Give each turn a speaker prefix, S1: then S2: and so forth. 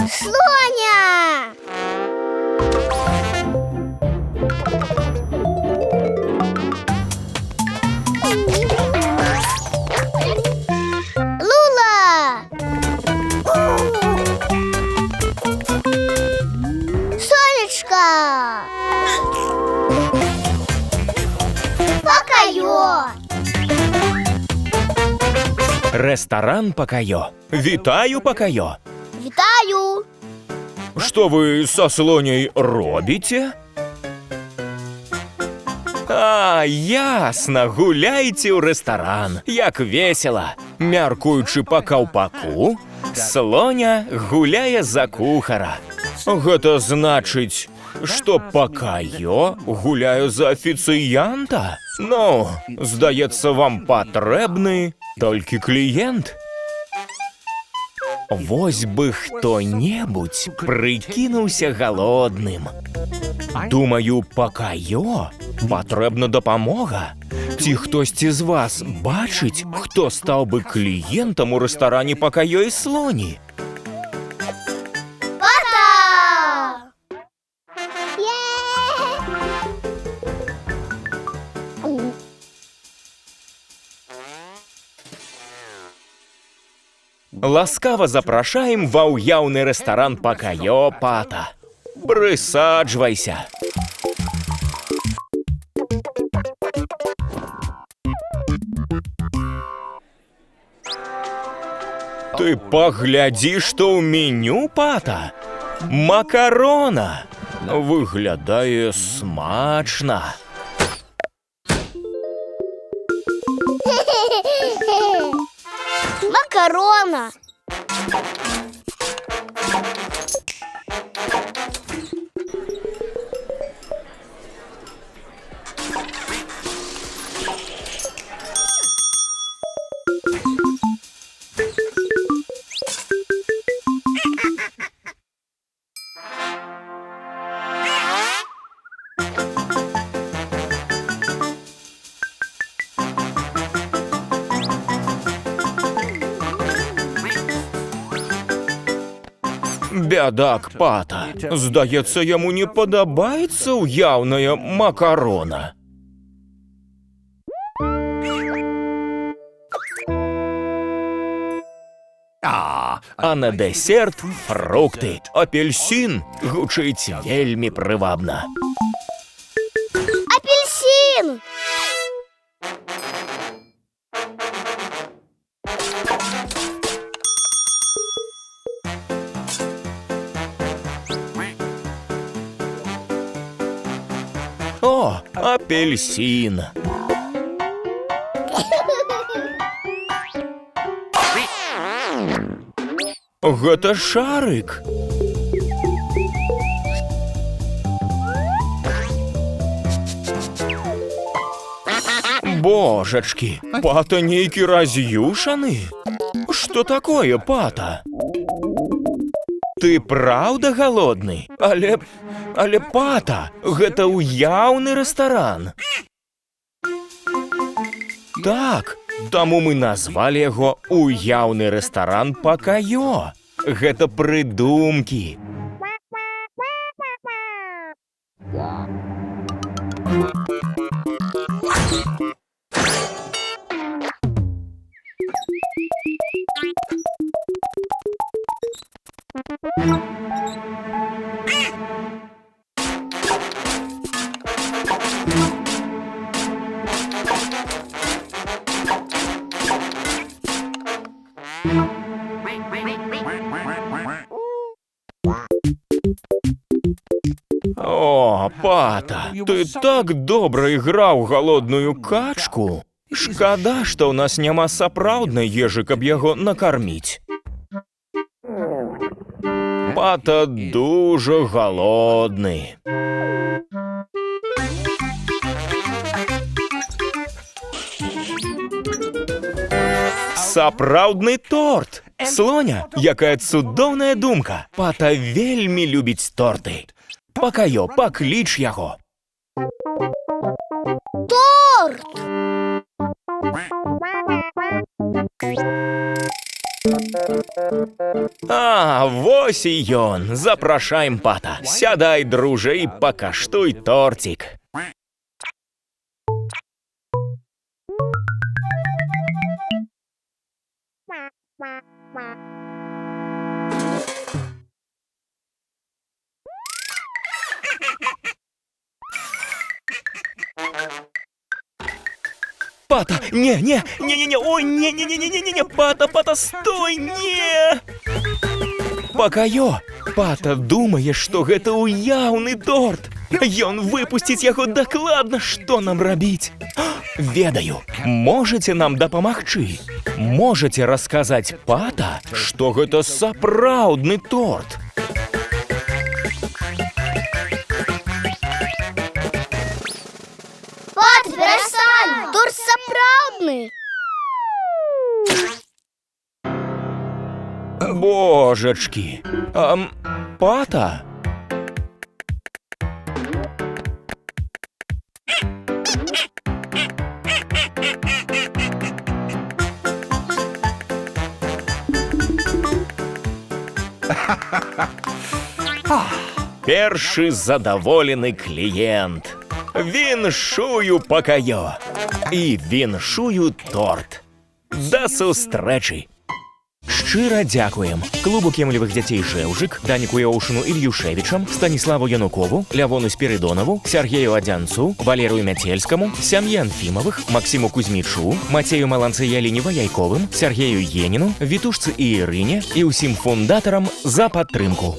S1: Слоня! Лула! Сонечка! Покайо!
S2: Ресторан Покайо. Вітаю, Покайо.
S1: Вітаю!
S2: Що ви со слоней робите? А, ясно, гуляйте у ресторан. Як весело. Мяркуючи па каўпаку, слоня гуляе за кухара. Гэта значыць, што Покайо гуляе за афіцыянта? Ну, здаецца, вам патрэбны толькі кліент. Вось бы хто-небудзь прыкінуўся галодным. Думаю, Покайо патрэбна дапамога. Ці хтосьці з вас бачыць, хто стаў бы кліентам у рэстаране Покайо і слоні?
S1: Пата!
S2: Ласкава запрашаем ва ўяўны рэстаран Покайо, Пата. Прысаджвайся. Ты паглядзі, што ў меню, Пата. Макарона. Выглядае смачна.
S1: Макарона!
S2: Бядак, Пата. Здаецца, яму не падабаецца ўяўная макарона. А на дэсерт фрукты. Апельсін гучыць вельмі прывабна.
S1: Апельсин!
S2: О, апельсін. Гэта шарык. Божачкі, Пата нейкі раз'юшаны. Што такое, Пата? Ты праўда галодны? Але, Пата, гэта ўяўны рэстаран. Так, таму мы назвалі яго «Уяўны рэстаран Покайо». Гэта прыдумкі. О, Пата, ты так добра іграў галодную качку. Шкада, што ў нас няма сапраўднай ежы, каб яго накарміць. Пата дужа галодны. Сапраўдны торт! Слоня, якая цудоўная думка! Пата вельмі любіць торты. Пакаё, пакліч яго.
S1: Торт!
S2: А, вось і ён. Запрашаем пата. Сядай, дружа, і пакаштуй тортик. Пата, не, ой, не, Пата, стой, не! Пакаё, Пата думае, што гэта уяўны торт. Ён выпусціць яго дакладна, што нам рабіць? Ведаю, можаце нам дапамагчы? Можаце расказаць Пата, што гэта сапраўдны торт?
S1: Пат, перастань! Торт сапраўдны!
S2: Божачкі! Пата? Першы задаволены клієнт. Віншую пакаё. І віншую торт. Да сустрэчы. Шчыра дзякуем клубу кемлівых дзяцей «Жэўжык», Даніку Яўшыну Ільюшевічам, Станіславу Янукову, Лявону Спірыдонаву, Сергею Адзянцу, Валерыю Мяцельскаму, сям'і Анфімавых, Максіму Кузьмічу, Мацею Маланцы і Аліне Ваяйковым, Сергею Еніну, Вітушцы і Ірыне і ўсім фундатарам за падтрымку.